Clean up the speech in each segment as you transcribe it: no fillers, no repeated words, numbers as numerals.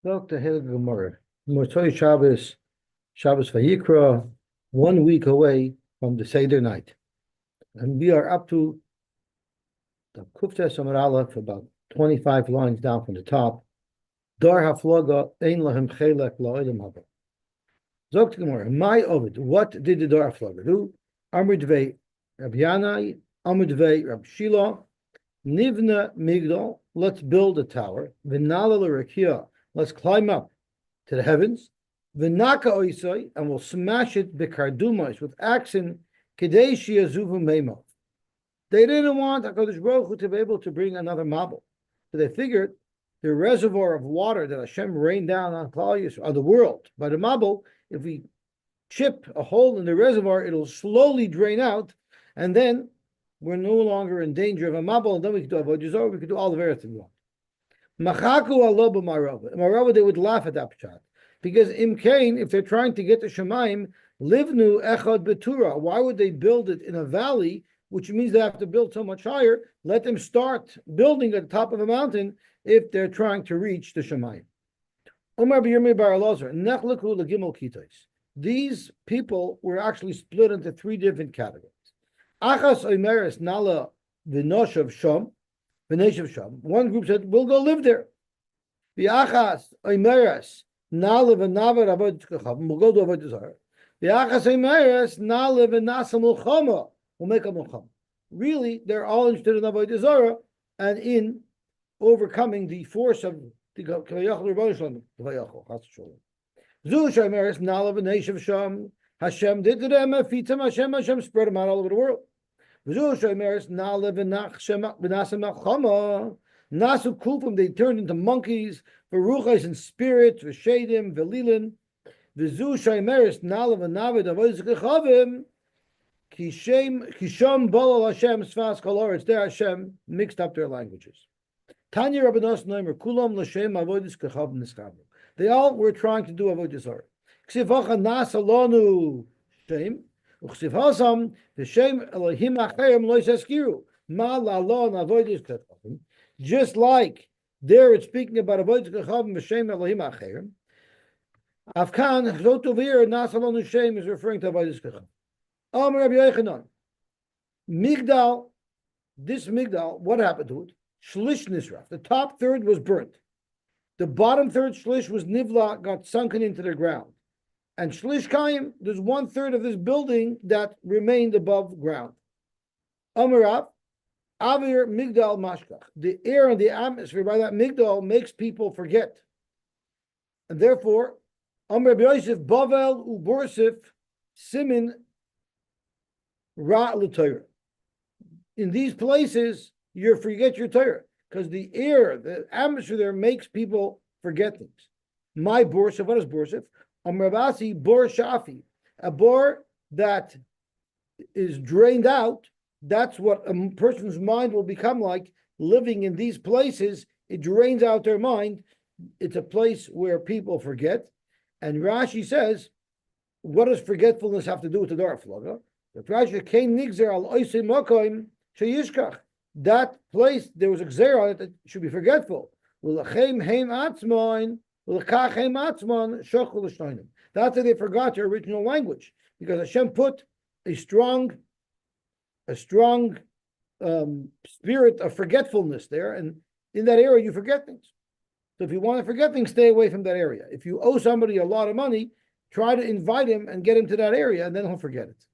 Dr. Hilge Gemara. Motzoi Shabbos Vayikra, 1 week away from the Seder night. And we are up to the Kuftes Amar Aleph, about 25 lines down from the top. Dar hafloga ein lahem chelek la'olam haba. Dr. Gemara, my Ovid, what did the Dar hafloga do? Amr Dvei Rabbi Yanai, Amr Dvei Rabbi Shila, Nivna Migdal, let's build a tower. V'nala l'rekia, let's climb up to the heavens. V'naka oisai, and we'll smash it b'kardumos, with axen, kedei shiazuvu meimov. They didn't want HaKadosh Baruch Hu to be able to bring another Mabul. So they figured the reservoir of water that Hashem rained down on Klal Yisrael, on the world, by the Mabul, if we chip a hole in the reservoir, it'll slowly drain out, and then we're no longer in danger of a Mabul, and then we could do Avodah Zarah, we could do all the various things we want. Machaku Allah b'marava. Marava, they would laugh at that pshat. Because Imkain, if they're trying to get to Shemaim, livnu echad betura. Why would they build it in a valley, which means they have to build so much higher? Let them start building at the top of a mountain if they're trying to reach the Shemaim. Omar b'Yirmei bar Elazar, nechlaku legimel kitos. These people were actually split into three different categories. Achas oimeres nala v'noshav sham. One group said, we'll go live there. V'achas oimeres nala v'navar avodah kachavim. We'll go to avodah zarah. V'achas oimeres nala v'nasa mulchama. We'll make a mulchama. Really, they're all interested in avodah zarah and in overcoming the force of the kavayachol rebbeinu shalom. Zu oimeres nala v'neshav sham. Hashem did to them a fitam. Hashem spread them out all over the world. Nasu Kufim, they turned into monkeys, Veruchas and spirits, Veshedim, Velilin, Vizu Shaimeris, Nalav and Navid, Avodah Kechavim, Kisham Bolal Hashem, Sfas Kolor, it's their Hashem, mixed up their languages. Tanya Rabbanos Noimer, Kulam Lashem, Avodah Kechavim Niskabu. They all were trying to do Avodah Zarah. Ksivacha Nasalonu Shem. Just like there it's speaking about avodah kechavim b'shem Elohim acherim. Afkan zotovir nasalon shem is referring to avodah kechavim. Amar Rabbi Yochanan, Migdal, this Migdal, what happened to it? Shlish nisraf. The top third was burnt. The bottom third shlish was nivla, got sunken into the ground. And Shlish Kayim, there's 1/3 of this building that remained above ground. Amarav, Avir Migdal Mashkach. The air and the atmosphere by that Migdal makes people forget. And therefore, Amar Yosef, Bavel, Uborsif, Simin, Ra L'Torah. In these places, you forget your Torah. Because the air, the atmosphere there makes people forget things. My Borsif, what is Borsif? Amravasi bor shafi, a bor that is drained out. That's what a person's mind will become like living in these places. It drains out their mind. It's a place where people forget. And Rashi says, what does forgetfulness have to do with the Dar Haflaga? That place, there was a gzera on it that should be forgetful. That's why they forgot their original language, because Hashem put a strong spirit of forgetfulness there, and in that area you forget things. So if you want to forget things, stay away from that area. If you owe somebody a lot of money, try to invite him and get him to that area, and then he'll forget it.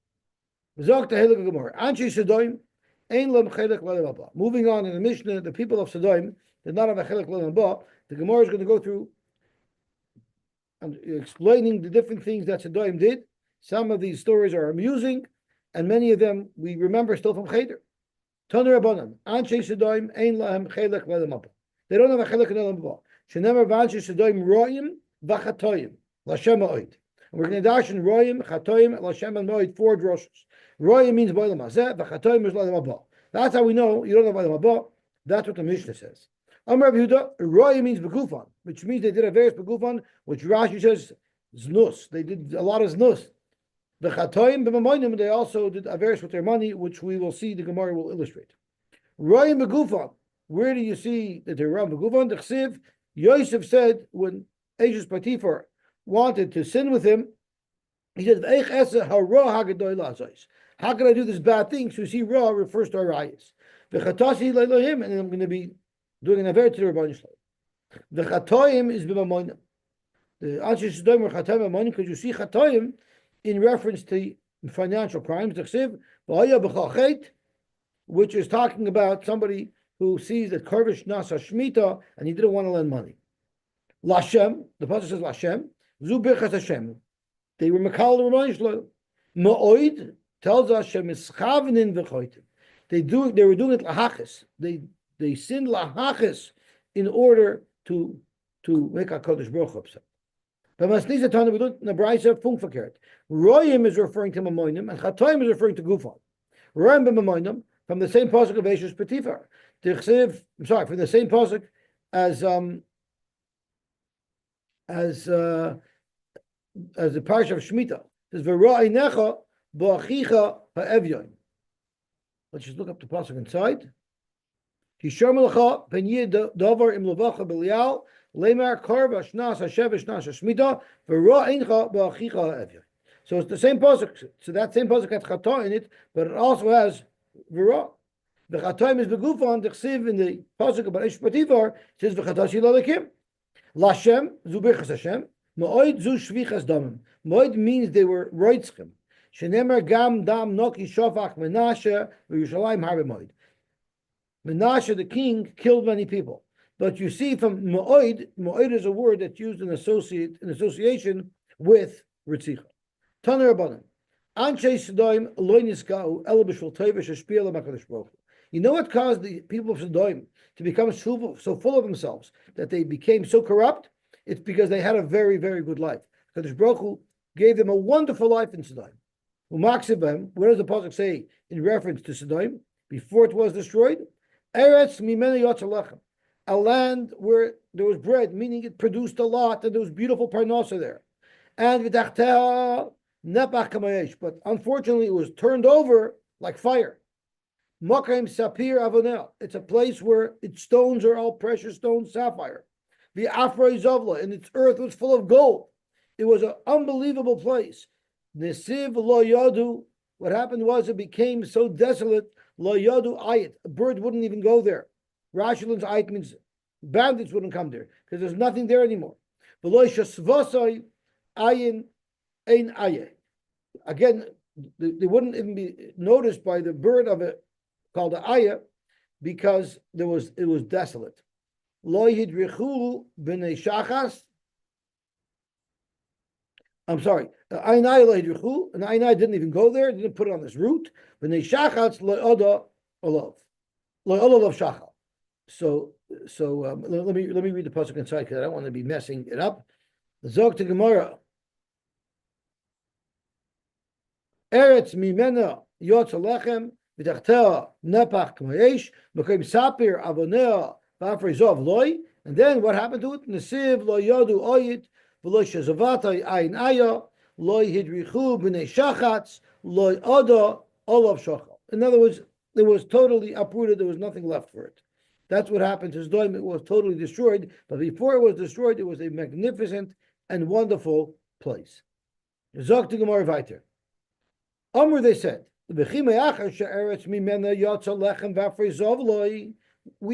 Moving on in the Mishnah, the people of Sodom did not have a chelik l'lamba. The Gemara is going to go through and explaining the different things that Sodom did. Some of these stories are amusing, and many of them we remember still from Cheder. Taner Rabbanan, Anshe Sodom ein lahem chelek l'lamba. They don't have a chelek l'lamba. Shenemer v'anshe Sodom ro'im v'chatoyim l'Hashem ha'od. And we're going to dash in ro'im, chatoyim, l'Hashem ha'od, 4 droshes. Ro'im means b'olam hazeh, v'chatoyim is l'olam haba. That's how we know you don't have b'olam haba. That's what the Mishnah says. Amar Yehuda, Roy means begufan, which means they did a various begufan, which Rashi says znus. They did a lot of znus. The chatoim b'mamonim, they also did a various with their money, which we will see. The Gemara will illustrate. Roy begufan. Where do you see that they run begufan? The Chsiv Yosef said when Ashes Potiphar wanted to sin with him, he said, how can I do this bad thing? So you see, Ra refers to Arias. And then I'm going to be doing an aver to the Rabban Shalom. The Chatoim is b'mamonim. The answer is Sodom or Chatoim b'mamonim, because you see Chatoim in reference to financial crimes, which is talking about somebody who sees that Korvish Nasa Shemitah and he didn't want to lend money. Lashem, the pasuk says Lashem, Zu Birchas Hashem. They were Makal the Rabban Shalom. Ma'oid tells us Shem is Chavinin v'choitim. They were doing it lahachis. They sinned lahachis in order to make a Kodesh Baruch upset. But Masnisa Tana we don't in the Brayso funk verkehrt. Royim is referring to Mamonim and Chatoim is referring to Gufon. Royim b'Mamonim from the same pasuk of Ashes Potiphar. From the same pasuk as the parsha of Shemitah. It says V'ra'einecha ba'achicha ha'evyon. Let's just look up the pasuk inside. Kishar melacha ben yid davar im levacha b'lial lemar karva shnas hashev shnas hashmita v'ra'eincha ba'achicha ha'evyon. So it's the same pasuk. So that same pasuk has chata in it, but it also has v'ra. The chataim is begufan. The chsiv in the pasuk about Eish Potiphar says v'chatashi lalekim. Lashem zu birchas Hashem. Ma'oid zu shvichas damim. Ma'oid means they were roitzchem. Shenemer gam dam noki shofach Menashe v'Yushalayim harbe Ma'oid. Menashe the king killed many people. But you see from Ma'oid, Ma'oid is a word that's used in association with Ritzicha. Taner Rabbanan. Anshe Sodom loy niskau ela b'shul teiva sheshpia l'makadosh baruch hu. You know what caused the people of Sodom to become so full of themselves that they became so corrupt? It's because they had a very, very good life. Kadosh Baruch Hu gave them a wonderful life in Sodom. Umaksibem, what does the pasuk say in reference to Sodom before it was destroyed? Eretz mimena yotza lechem, a land where there was bread, meaning it produced a lot, and there was beautiful parnasa there. And v'tachtea nepach kamayesh, but unfortunately it was turned over like fire. Makaim sapir avonel, it's a place where its stones are all precious stones, sapphire. The Afroi Zavla, and its earth was full of gold. It was an unbelievable place. Nesiv lo yadu, what happened was it became so desolate, lo yadu ayit, a bird wouldn't even go there. Rashilin's ayit means bandits wouldn't come there, because there's nothing there anymore. V'lo shasvasai ayin ein ayeh. Again, they wouldn't even be noticed by the bird of it called the ayah, because it was desolate. Lo hidrichu b'nei shachas. I'm sorry. Ainai lo hidrichu, and Ainai didn't even go there. Didn't put it on this route. B'nei shachas lo oda olav, lo olav shachal. So let me read the pasuk inside because I don't want to be messing it up. Zog to Gemara. Eretz mimena yotza lechem v'tachtea nepach k'mayesh b'koim sapir avonea. And then what happened to it? Nesiv lo yadu oyit v'lo shezavatai ayin aya lo hidrichu b'nei shachatz lo oda olav shachal. In other words, it was totally uprooted. There was nothing left for it. That's what happened to Sodom. It was totally destroyed. But before it was destroyed, it was a magnificent and wonderful place. Zok to Gemara weiter. Amr, they said, we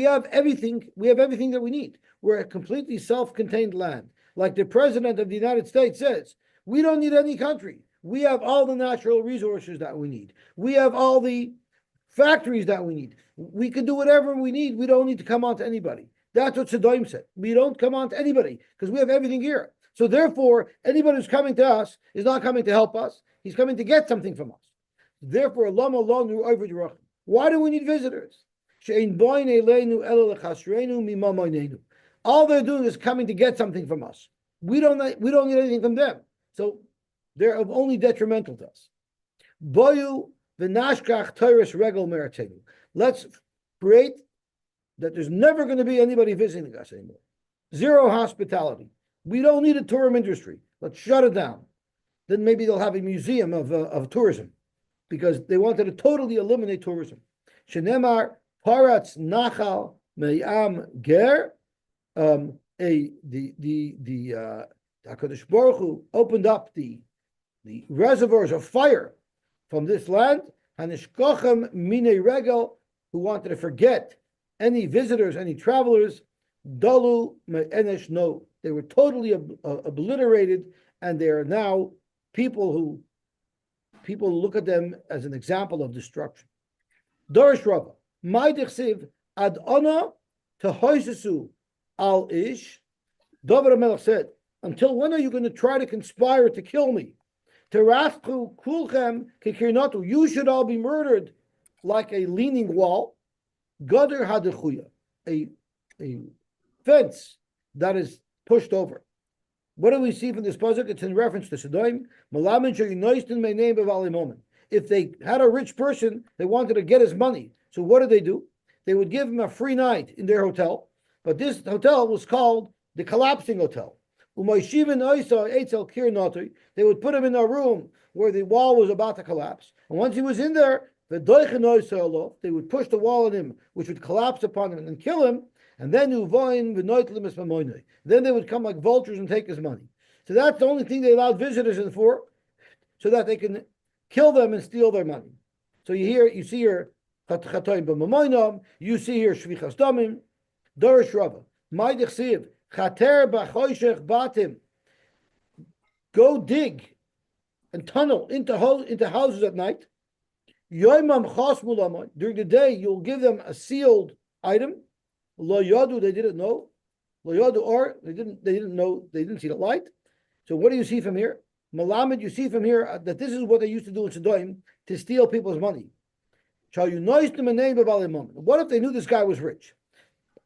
have everything that we need. We're a completely self-contained land. Like the President of the United States says, we don't need any country. We have all the natural resources that we need. We have all the factories that we need. We can do whatever we need. We don't need to come on to anybody. That's what Sodom said. We don't come on to anybody because we have everything here. So therefore, anybody who's coming to us is not coming to help us. He's coming to get something from us. Therefore, why do we need visitors? All they're doing is coming to get something from us. We don't need anything from them. So they're only detrimental to us. Let's create that there's never going to be anybody visiting us anymore. Zero hospitality. We don't need a tourism industry. Let's shut it down. Then maybe they'll have a museum of tourism because they wanted to totally eliminate tourism. Shenemar Paratz Nachal Me'am Ger HaKadosh Baruch Hu opened up the reservoirs of fire from this land. Hanishkochem mine regel, who wanted to forget any visitors, any travelers. Dalu me'enesh, no, they were totally obliterated, and they are now people look at them as an example of destruction. Dorish Rava, my dechsiv ad ona tehoisesu al ish. David HaMelech said, until when are you going to try to conspire to kill me? Terachtu kulchem kekirnatu, you should all be murdered like a leaning wall. Gader hadechuya, a fence that is pushed over. What do we see from this pasuk? It's in reference to Sodom. If they had a rich person, they wanted to get his money. So what did they do? They would give him a free night in their hotel. But this hotel was called the collapsing hotel. They would put him in a room where the wall was about to collapse. And once he was in there, they would push the wall on him, which would collapse upon him and kill him. And then they would come like vultures and take his money. So that's the only thing they allowed visitors in for, so that they can kill them and steal their money. So you see here, you see here shvichas damim, dorish rava, ma'idich siv, chater b'choshech batim, go dig and tunnel into houses at night. Yoimam chas mulamai, during the day you'll give them a sealed item. Lo yadu, they didn't know. Lo yadu, or they didn't know, they didn't see the light. So what do you see from here? Malamed, you see from here that this is what they used to do in Sodom to steal people's money. What if they knew this guy was rich,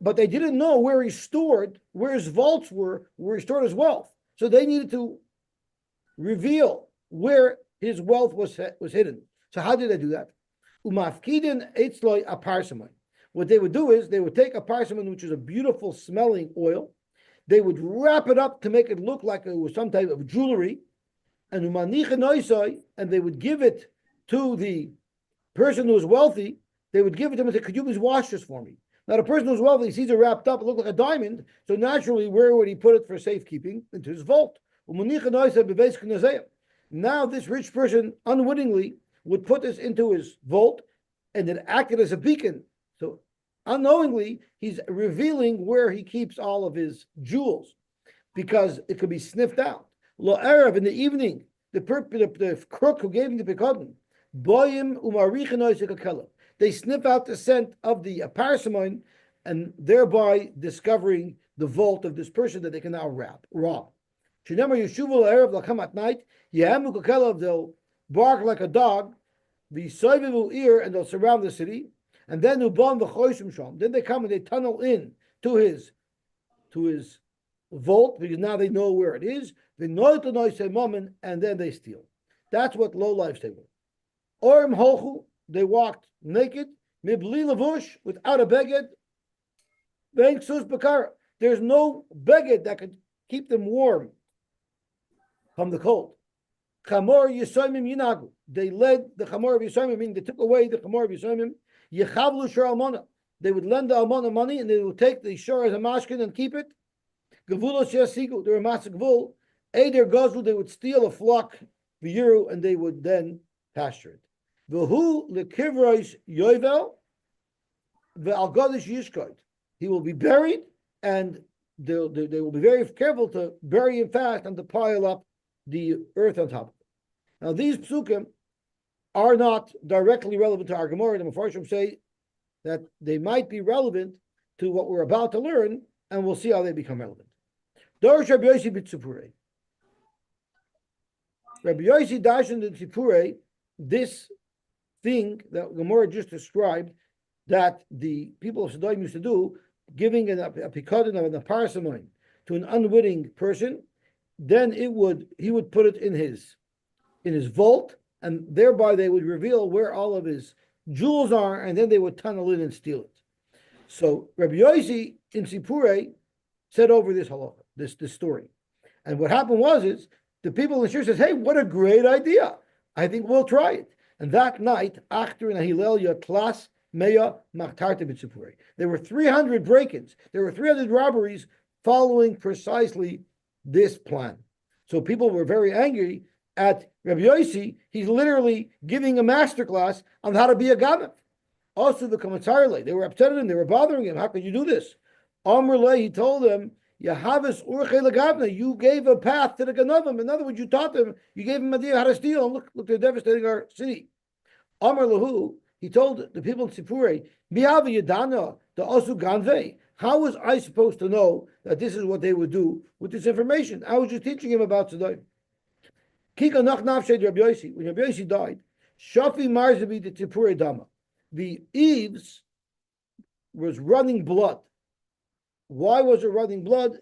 but they didn't know where his vaults were, where he stored his wealth? So they needed to reveal where his wealth was hidden. So how did they do that? Umafkidin eitzloi aparsamai. What they would do is they would take a parsimon, which is a beautiful smelling oil. They would wrap it up to make it look like it was some type of jewelry, and they would give it to the person who was wealthy. They would give it to him and say, "Could you please wash this for me?" Now, the person who's wealthy sees it wrapped up, it looked like a diamond. So naturally, where would he put it for safekeeping? Into his vault. Now, this rich person unwittingly would put this into his vault, and it acted as a beacon. So unknowingly, he's revealing where he keeps all of his jewels, because it could be sniffed out. Lo Erev, in the evening, the crook who gave him the pekadon, boyim umarichin, they sniff out the scent of the parsimon, and thereby discovering the vault of this person that they can now rob. Shenema yeshuvu Erev, they'll come at night, yehemu kakelav, they'll bark like a dog, the soivivu ear, and they'll surround the city. And then then they come and they tunnel in to his vault, because now they know where it is. And then they steal. That's what low lives they were. Orim holchu, they walked naked, mibli lavush, without a beged. There's no beged that could keep them warm from the cold. Chamor Yisomim Yinagu. They led the Chamor of Yisomim, meaning they took away the Chamor of Yisomim. Yechavlu Shor Almana. They would lend the Almana money, and they would take the Shor as a mashkin and keep it. Gavulos Yasigu, they were Masak Vul. Eider Gozlu, they would steal a flock, V'yiru, and they would then pasture it. V'hu lekivrois Yovel, V'al Godish Yishkoid. He will be buried, and they will be very careful to bury him fast and to pile up the earth on top of it. Now, these psukim are not directly relevant to our Gemara. The Mefarshim say that they might be relevant to what we're about to learn, and we'll see how they become relevant. Dorish Rabbi Yosy b'tzipurei. Rabbi Yosy dashen the tzipurei, this thing that Gemara just described, that the people of Sodom used to do, giving a pikadon of a parsimon to an unwitting person, then he would put it in his vault, and thereby they would reveal where all of his jewels are, and then they would tunnel in and steal it. So Rabbi Yosy in Sipurei said over this halacha, this story. And what happened was the people in the shir says, "Hey, what a great idea. I think we'll try it." And that night, Achter and Hillel Yatlas Meya Machtarte b'Sipurei. There were 300 break-ins. There were 300 robberies following precisely this plan. So people were very angry at Rabbi Yosy. He's literally giving a masterclass on how to be a ganav. Also, the commentators, they were upset at him. They were bothering him. How could you do this? Amr he told them, Yahavis urche legavna. You gave a path to the ganavim. In other words, you taught them. You gave them an idea how to steal. And look, they're devastating our city. Amr lahu. He told the people in Sipurei, Miyav Yadana, the Osu Ganve. How was I supposed to know that this is what they would do with this information? I was just teaching him about today. Kika nach nafshed Rabbi Yosy. When Rabbi Yosy died, Shafi Marzabi the Sipurei Dama. The eaves was running blood. Why was it running blood?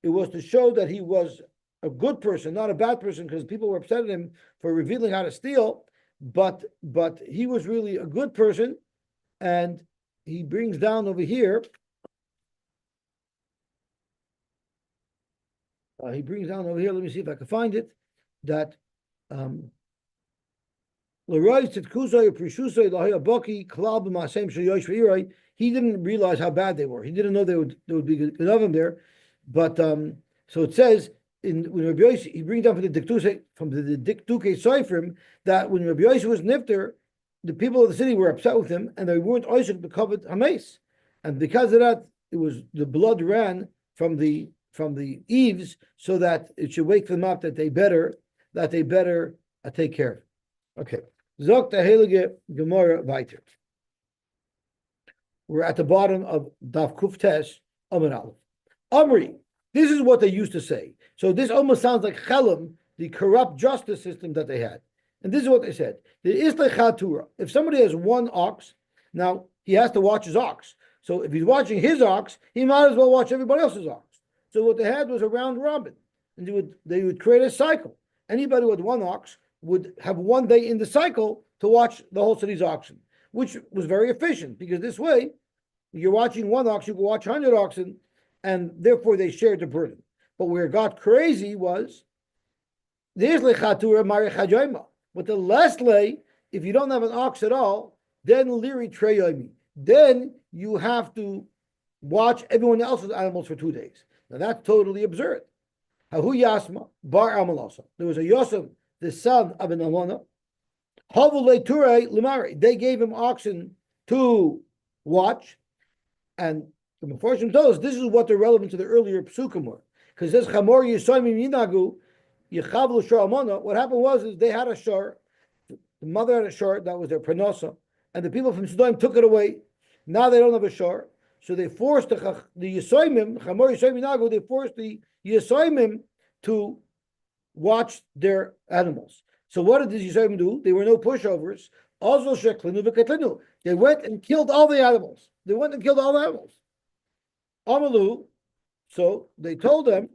It was to show that he was a good person, not a bad person, because people were upset at him for revealing how to steal. But he was really a good person, and he brings down over here. Let me see if I can find it. That he didn't realize how bad they were. He didn't know there would be good of them there. But so it says when Rabbi Yosy, he brings down from the Diktuke Seifrim that when Rabbi Yosy was nifter, the people of the city were upset with him and they weren't oisik to cover Hames. And because of that, it was the blood ran from the eaves so that it should wake them up that they better take care of it. Okay. Zok Heilige Gemara weiter. We're at the bottom of Daf Kuftes Amar Aleph. Amri, this is what they used to say. So this almost sounds like Chelem, the corrupt justice system that they had. And this is what they said. There is lechatura. If somebody has one ox, now he has to watch his ox. So if he's watching his ox, he might as well watch everybody else's ox. So what they had was a round robin. And they would create a cycle. Anybody with one ox would have one day in the cycle to watch the whole city's oxen, which was very efficient because this way, you're watching one ox, you can watch 100 oxen, and therefore they shared the burden. But where it got crazy was, there's lechatura mari chajoima. But the last lay, if you don't have an ox at all, then liri treyoimi. Then you have to watch everyone else's animals for 2 days. Now that's totally absurd. Hahu Yasma bar Amalasa. There was a Yosef, the son of an Alona. Havule Ture Limari. They gave him oxen to watch. And the Mefarshim told us this is what they're relevant to the earlier psukim were. Because this Chamor Yisoimim Yinagu, Yechavlu Shor Amona. What happened was is they had a shor. The mother had a shor, that was their prenosa. And the people from Sodom took it away. Now they don't have a shor. So they forced the Yisoimim, Chamor Yisoimim Yinagu, they forced the Yisoimim to watch their animals. So what did the Yisoimim do? They were no pushovers. They went and killed all the animals. Amalu, so they told them,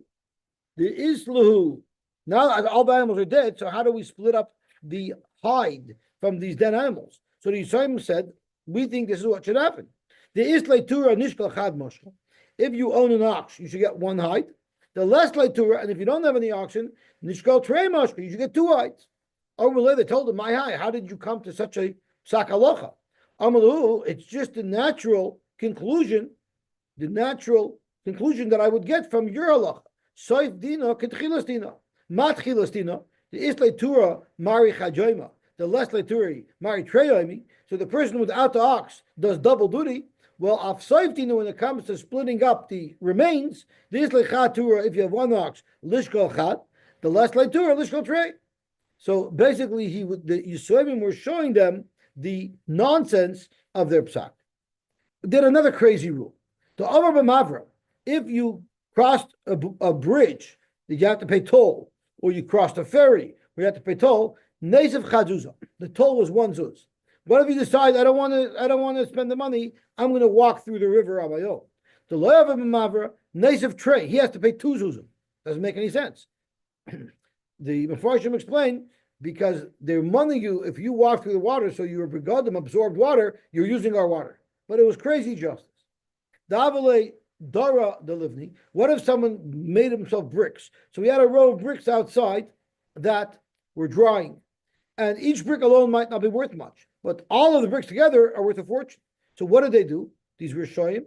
there is lahu. Now all the animals are dead, so how do we split up the hide from these dead animals? So the Yisoimim said, we think this is what should happen. There is leitura nishkal chad moshel. If you own an ox, you should get one hide. The less leitura, and if you don't have any oxen, nishkal trei moshel, you should get two hides. They told him, my high, how did you come to such a sakalocha? Amalu, it's just the natural conclusion that I would get from your halacha. Soif dina ketchilas dina, mat chilas dina, the is leitura mari chajoima, the less leituri mari treyoimi. So the person without the ox does double duty. Well, af soif dina, when it comes to splitting up the remains, the is lechatura, if you have one ox, lishkol chat, the less leitura lishkol trey. So basically, the Yisraelim were showing them the nonsense of their psak. Did another crazy rule. The Amar b'Mavra, if you crossed a bridge, you have to pay toll, or you crossed a ferry, where you have to pay toll. Nesev chazuza. The toll was one zuz. What if you decide I don't want to spend the money? I'm going to walk through the river on my own. The Loyav b'Mavra, Nesev trey. He has to pay two zuzim. Doesn't make any sense. The Mefarshim explain because they're money you if you walk through the water, so you begodim absorbed water, you're using our water. But it was crazy justice. Davale Dara Delivni. What if someone made himself bricks? So he had a row of bricks outside that were drying, and each brick alone might not be worth much, but all of the bricks together are worth a fortune. So what did they do? These Rishoyim,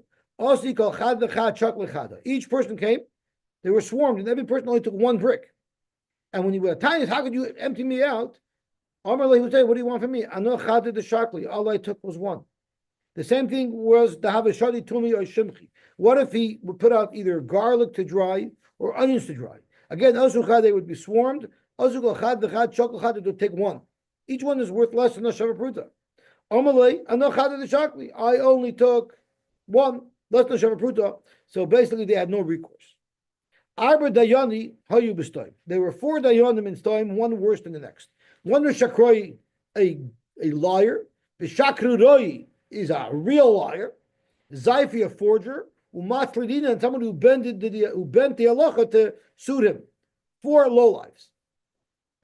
Each person came, they were swarmed, and every person only took one brick. And when you were tiny, how could you empty me out? Amarle would say, what do you want from me? All I took was one. The same thing was the Havashadi Tumi or Shimchi. What if he would put out either garlic to dry or onions to dry? Again, they would be swarmed. They would take one. Each one is worth less than a Shavapruta. I only took one, less than Shavapruta. So basically, they had no recourse. Arba Dayani Hayu B'Stoim. There were 4 Dayanim in Stoim, one worse than the next. One was Shakroi, a liar. B'Shakruroi is a real liar. Zaifi, a forger. Umatlidina, and someone who bent the halacha to suit him. 4 lowlives.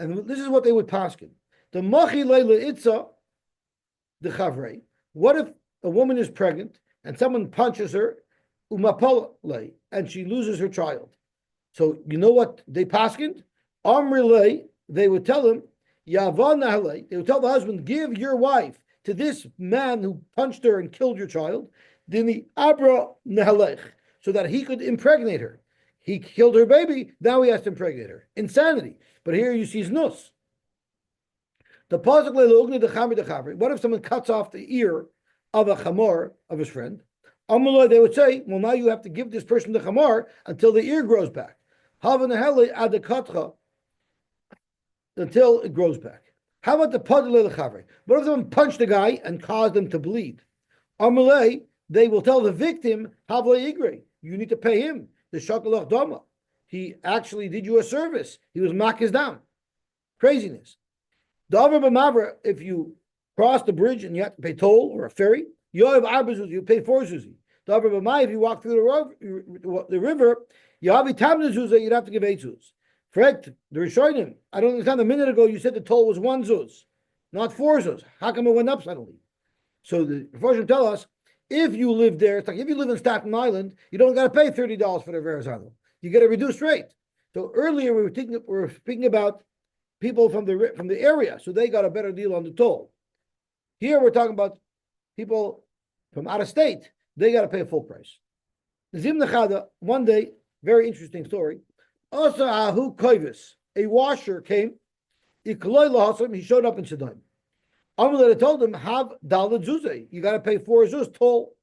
And this is what they would paskin. The Machi Leila Itza, the Chavrei. What if a woman is pregnant and someone punches her, Umapale, and she loses her child? So you know what they paskined? Amrilei, they would tell him, Yavan Nahalei, they would tell the husband, give your wife to this man who punched her and killed your child, then the Abra Nahalech, so that he could impregnate her. He killed her baby, now he has to impregnate her. Insanity. But here you see Znus. The what if someone cuts off the ear of a chamor of his friend? They would say, well, now you have to give this person the chamor until the ear grows back. Until it grows back. How about the padle lechavre? What if someone punched the guy and caused him to bleed? They will tell the victim, havle igre, you need to pay him the shakalach dama. He actually did you a service. He was makis down. Craziness. Davar b'mavra, if you cross the bridge and you have to pay toll or a ferry, you have arbezuz, you pay 4 zuzi. Davar b'mai, if you walk through the river, you have tamna zuzah, you'd have to give 8 zuz. Correct? The Rishonim, I don't understand. A minute ago you said the toll was 1 zuz, not 4 zuz. How come it went up suddenly? So the Rishonim tell us, if you live there, it's like if you live in Staten Island, you don't got to pay $30 for the Verazano. You get a reduced rate. So earlier we were speaking about people from the area, so they got a better deal on the toll. Here we're talking about people from out of state. They got to pay a full price. Zim Nechada, one day, very interesting story. Also, Ahu Koivis, a washer came. He showed up in Shadayim. Amalei told him, have dalad zuzeh. You got to pay 4 zuz toll.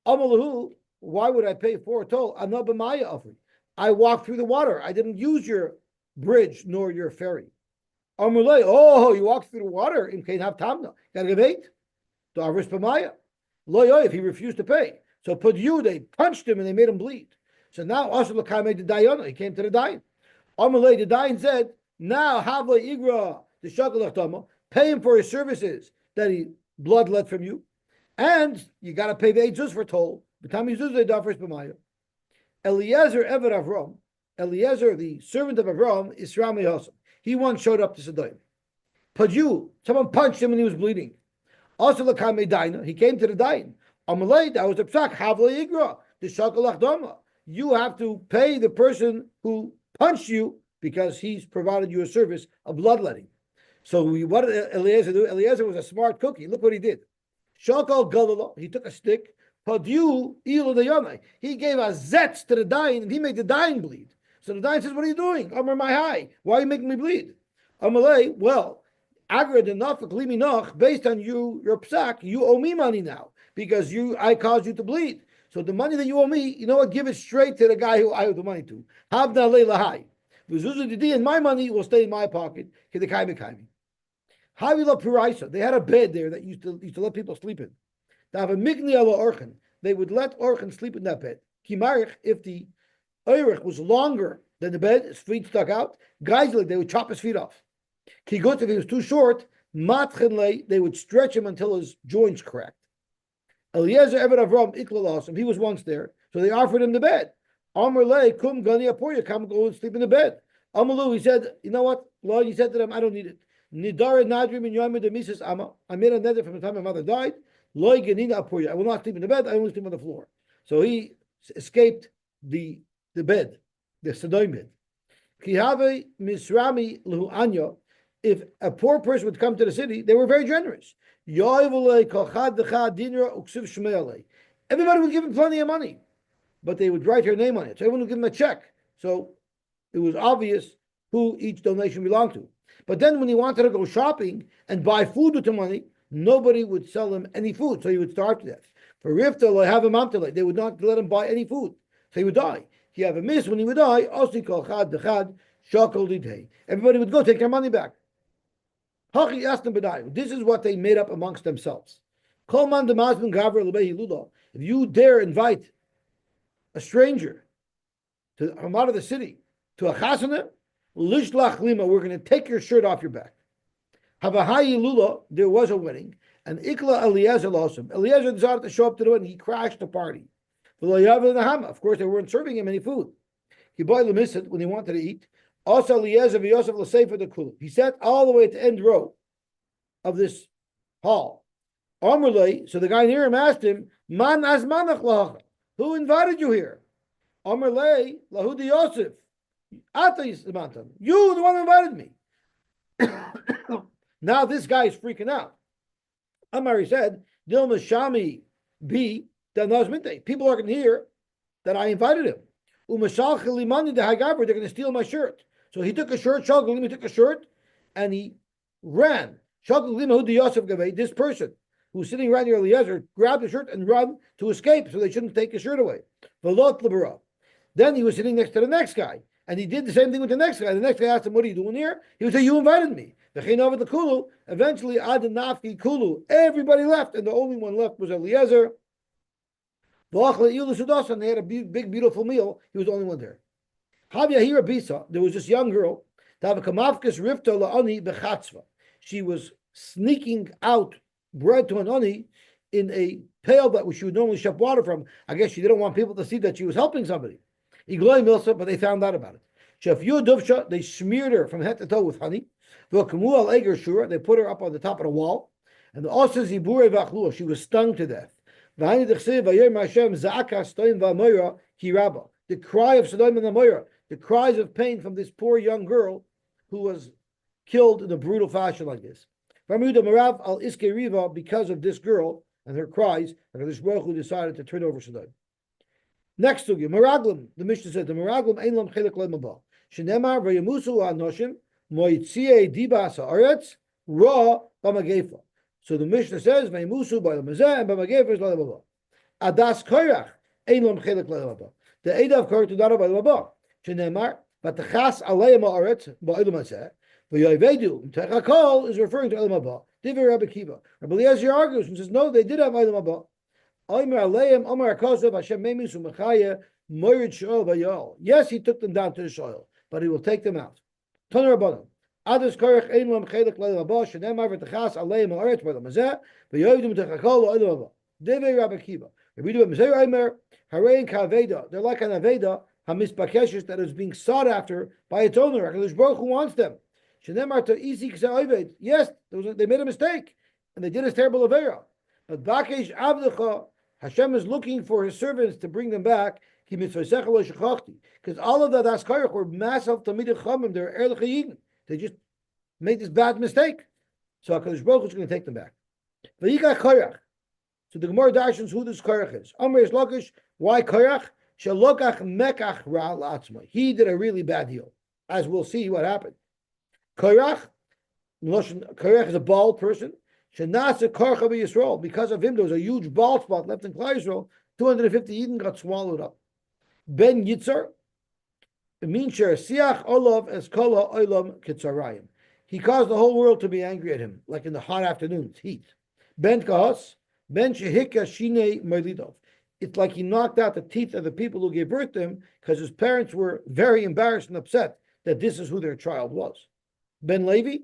Amalahu, why would I pay 4 toll? Anabamaya offering. I walked through the water. I didn't use your bridge nor your ferry. Amalei, oh, you walked through the water. In kain have tamna. Got to give 8. Darvish b'maya. Loyoy, if he refused to pay. So put you, they punched him and they made him bleed. So now also Lakai made the Dayana. He came to the Dayan. Amalei, the Dayan said, now havle igra the shakalach dama. Pay him for his services that he bloodlet from you, and you got to pay the 8 zuz for toll. Eliezer Eved Avram, Eliezer, the servant of Avram, is Rami Hassam. He once showed up to Sedayim. Padu, someone punched him and he was bleeding. Also, Lakame Daina, he came to the Dain. Amalei, that was a psak, Havle Igra, the Shakalach Dama. You have to pay the person who punched you because he's provided you a service of bloodletting. So what did Eliezer do? Eliezer was a smart cookie. Look what he did. Shakal Galala, he took a stick. Padu Ila Dayana. He gave a zetz to the dying and he made the dying bleed. So the dying says, what are you doing? Amar my high. Why are you making me bleed? Amalei, well, Agrad enough, noch, based on your psak, you owe me money now because I caused you to bleed. So the money that you owe me, you know what? Give it straight to the guy who I owe the money to. Havda leila high. And my money will stay in my pocket. They had a bed there that used to let people sleep in. They would let orchen sleep in that bed. If the oirich was longer than the bed, his feet stuck out, they would chop his feet off. If he was too short, they would stretch him until his joints cracked. Eliezer Eved Avram, he was once there, so they offered him the bed. Amr lei kum gani apoya, come go and sleep in the bed. Amalu, he said, you know what, Lord, he said to them, I don't need it. Nidara nadrim in yom the mises ama. I made a nether from the time my mother died. Loi ganina apoya. I will not sleep in the bed. I will sleep on the floor. So he escaped the bed, the Sodom bed. Kihave misrami lehu anya. If a poor person would come to the city, they were very generous. Every everybody would give him plenty of money, but they would write her name on it. So everyone would give him a check. So it was obvious who each donation belonged to. But then when he wanted to go shopping and buy food with the money, nobody would sell him any food, so he would starve to death. For Rifta, have a mamtale, they would not let him buy any food, so he would die. He have a miss when he would die. Everybody would go take their money back. This is what they made up amongst themselves. If you dare invite a stranger from out of the city to a chasana, lishlach lima, we're going to take your shirt off your back. Havahayi lula, there was a wedding, and Ikla Eliezer lost him. Eliezer decided to show up to the wedding. He crashed the party. Of course, they weren't serving him any food. He bought lemisid when he wanted to eat. Also, Eliezer v'Yosef l'sefer the kulu. He sat all the way at the end row of this hall. Amrlei, so the guy near him asked him, Man azmanach lahacha, who invited you here? Amrlei lahudi Yosef, Atayis Mantan, you the one who invited me. Now this guy is freaking out. Amari said, Dilma Shami B. People are going to hear that I invited him. They're going to steal my shirt. So he took a shirt, he took a shirt, and he ran. This person who's sitting right near Eliezer grabbed the shirt and ran to escape, so they shouldn't take his shirt away. Then he was sitting next to the next guy, and he did the same thing with the next guy. The next guy asked him, what are you doing here? He would say, you invited me. Eventually, everybody left, and the only one left was Eliezer. And they had a big, beautiful meal. He was the only one there. There was this young girl. She was sneaking out bread to an ani in a pail that she would normally ship water from. I guess she didn't want people to see that she was helping somebody. But they found out about it. They smeared her from head to toe with honey. They put her up on the top of the wall. And also she was stung to death. The cry of Sodom and Gomorrah, the cries of pain from this poor young girl who was killed in a brutal fashion like this. Because of this girl and her cries, HaKadosh Baruch Hu decided to turn over Sodom. Next to you, Meraglim, the Mishnah said, the Meraglim ein lam chelek leim haba. Shenemar v'yamusu anoshim moitziei dibas haaretz ra b'magefa. So the Mishnah says, v'yamusu b'lamazeh and b'magefa is leim haba. Adas koyach ein lam chelek leim haba. The Eida of Korach to Dara leim haba. Shenemar v'tachas aleim haaretz ba'olam hazeh v'yovedu techakol is referring to leim haba. Divrei Rabbi Kiva. Rabbi Eliezer argues and says, no, they did have leim haba. Yes, he took them down to the soil, but he will take them out. They're like an aveda that is being sought after by its owner. HaKadosh Baruch Hu wants them. Yes, they made a mistake, and they did a terrible avera. But Bakesh Abdecha, Hashem is looking for his servants to bring them back. Because all of the Askarach were massive Talmidei Chachamim, they were Erlich Yidin. They just made this bad mistake. So HaKadosh Baruch Hu is going to take them back. So the Gemara darshans who this Korach is. Amr is Lakish. Why Korach? Shalokach mekach ra la'atzmai. He did a really bad deal. As we'll see what happened. Korach is a bald person. Shenasa Karcha Yisrael. Because of him, there was a huge bald spot left in Klal Yisrael. 250 Eden got swallowed up. Ben Yitzar, Minsher Siach Olav as Kola Olam Kitzarayim. He caused the whole world to be angry at him, like in the hot afternoons, heat. Ben Kahos, Ben Shehika Shine Merlidov. It's like he knocked out the teeth of the people who gave birth to him because his parents were very embarrassed and upset that this is who their child was. Ben Levi,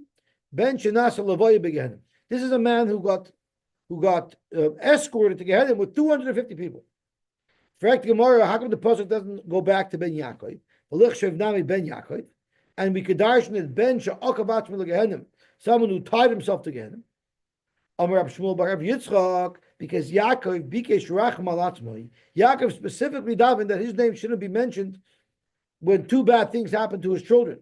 Ben Shenasa Lavoya Begehenim. This is a man who got escorted to Gehenim with 250 people. Fact Gemara, how come the pasuk doesn't go back to Ben Yaakov? Ben Yaakov, and we could darshan it Ben Sha'akavatz Gehenim, someone who tied himself to Gehenim. Amar Rab Shmuel Bar Rav Yitzchak, because Yaakov bikesh racham al atzmai. Yaakov specifically davened that his name shouldn't be mentioned when two bad things happened to his children.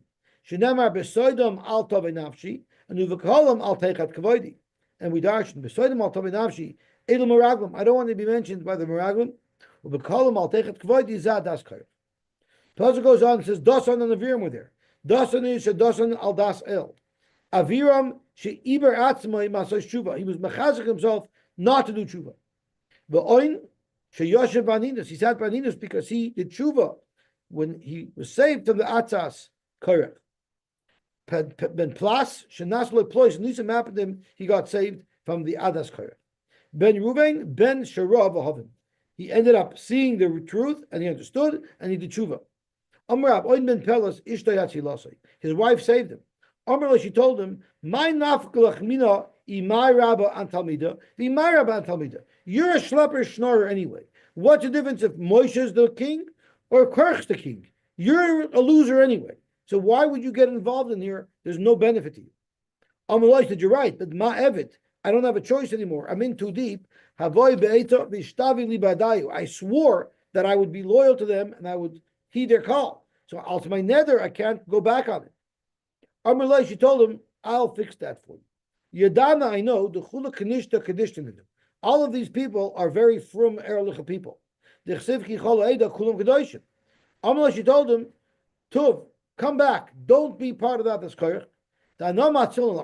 Shenemar besoidam al tovei nafshi. And uvakalam al teichat kavodi, and we darshan besoidim al tovei nafshi Edel Meraglim. I don't want to be mentioned by the Meraglim. I'll take it. Pasuk goes on and says, Dasan and Aviram were there. Dasan is Dasan al das el. Aviram she iber atzmai masay tshuva. He was mechazik himself not to do tshuva. V'oin she yoshev baninus. He sat baninus because he did tshuva when he was saved from the atzas korach. Ben plas shenas lo plois. And this happened to him. He got saved from the adas korach. Ben Ruvain ben sharav ahavim. He ended up seeing the truth and he understood and he did tshuva. Amrab oin ben pelas ishtayatzi lasai. His wife saved him. Amrla, she told him, "My nafkalach mina imay rabba antalmida, imay rabba antalmida. You're a schlepper schnorrer anyway. What's the difference if Moshe's the king or Korach's the king? You're a loser anyway. So why would you get involved in here? There's no benefit to you." Amrla said, "You're right, but ma evet. I don't have a choice anymore. I'm in too deep. Havoy be'eta v'shtavi li badayu. I swore that I would be loyal to them and I would heed their call. So to my nether, I can't go back on it." Amrullah, she told him, "I'll fix that for you. Yadana, I know, the chula kanishta kadishtim. All of these people are very frum erlich people. The chsivki chola eda kulam kadoshim." Amrullah, she told him, "Tuv, come back. Don't be part of that koyach.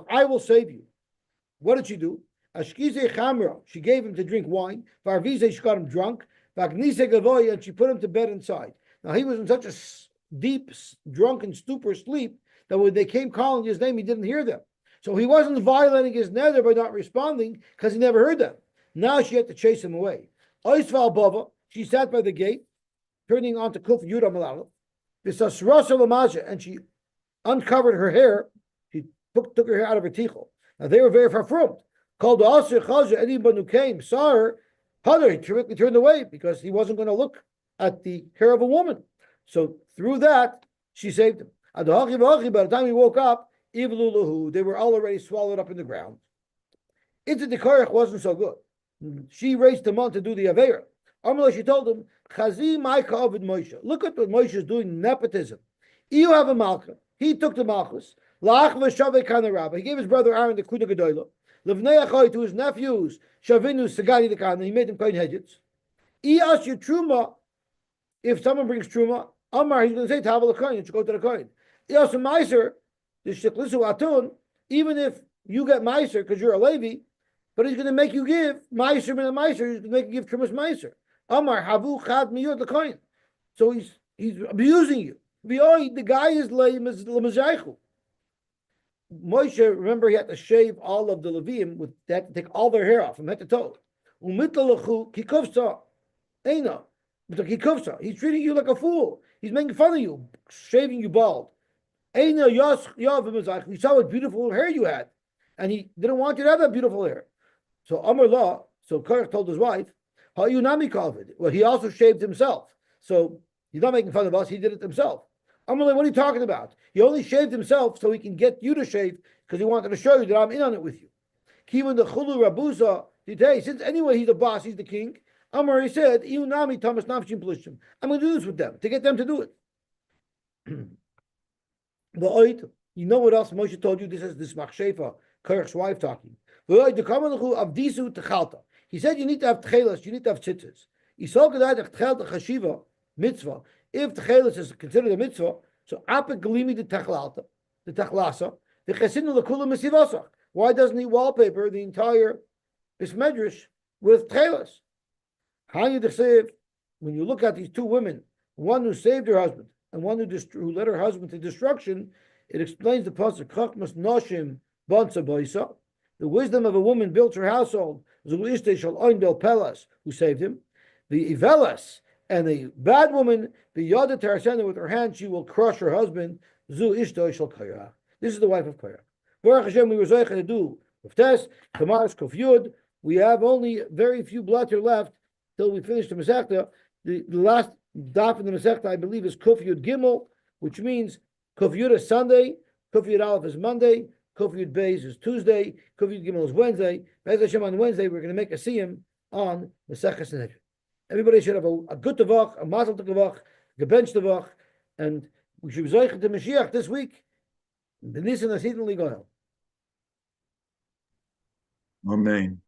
I will save you." What did she do? Ashkize chamra. She gave him to drink wine. Varvize, she got him drunk. Vagnise gavoy, and she put him to bed inside. Now he was in such a deep, drunken stupor sleep that when they came calling his name, he didn't hear them. So he wasn't violating his nether by not responding because he never heard them. Now she had to chase him away. Oisval Bava, she sat by the gate, turning onto Kuf Yudah Malala. And she uncovered her hair. She took her hair out of her tichel. Now they were very far from. Called the Asir Chazah, anyone who came, saw her, he quickly turned away because he wasn't going to look at the hair of a woman. So through that, she saved him. By the time he woke up, they were all already swallowed up in the ground. Into the Korach wasn't so good. She raised him on to do the Aveira. Amrullah, she told him, "Chazi Maika Ovid Moshe. Look at what Moshe is doing, nepotism. You have a Malka. He took the Malchus. La'ach v'shavei kana rabba. He gave his brother Aaron the Kuna Gedoyla. Levnei Achoy to his nephews, Shavinu Sagani the Kana. He made them Kohen Hedgetz. Iyas Truma. If someone brings Truma, Amar, he's going to say Tavel the Kohen. You should go to the Kohen. Iyas Meiser, the Sheklisu Atun. Even if you get Meiser because you're a Levi, but he's going to make you give Meiser and a Meiser. He's going to make you give Trumas Meiser. Amar Havu Chad Miyot the Kohen. So he's abusing you. The guy is Lemazaychu. Moshe, remember, he had to shave all of the Leviim. They had to take all their hair off from head to toe. He's treating you like a fool. He's making fun of you, shaving you bald. We saw what beautiful hair you had, and he didn't want you to have that beautiful hair. So Amar Law, so Korach told his wife, "How you nami covered?" Well, he also shaved himself. So he's not making fun of us. He did it himself. Amalek, what are you talking about? He only shaved himself so he can get you to shave because he wanted to show you that I'm in on it with you. Kivin the Chulu Rabusa today, since anyway he's the boss, he's the king. Amar, he said, "Iunami Thomas Namshim Plishim. I'm going to do this with them to get them to do it." The oid, you know what else Moshe told you? This is this Machshefa, Korach's wife talking. He said you need to have tchelas, you need to have tzitzis. Mitzvah. If tchelas is considered a mitzvah, so apik galimi the techlasa, the chesinu lekula misivasach. Why doesn't he wallpaper the entire bismedrish with tchelas? When you look at these two women, one who saved her husband and one who led her husband to destruction, it explains the pasuk chachmas noshim bansa boisa. The wisdom of a woman built her household. Who saved him? The ivelas. And the bad woman, the Yada Tarasena, with her hand, she will crush her husband. Zu Ishto Ishal Korach. This is the wife of Korach. Baruch Hashem, we were zoicha to do with Tes, Kamaras, Kuf Yud. We have only very few blatter left till we finish the Masechta. The last daf in the Masechta, I believe, is Kuf Yud Gimel, which means Kuf Yud is Sunday, Kuf Yud Aleph is Monday, Kuf Yud Beis is Tuesday, Kuf Yud Gimel is Wednesday. Be'ez Hashem on Wednesday, we're going to make a siyum on Masechta Sanhedrin. Everybody should have a good tavach, a mazel tavach, a bench tavach, and we should be zoich to Mashiach this week. B'nisan asidin ligoel. Amen.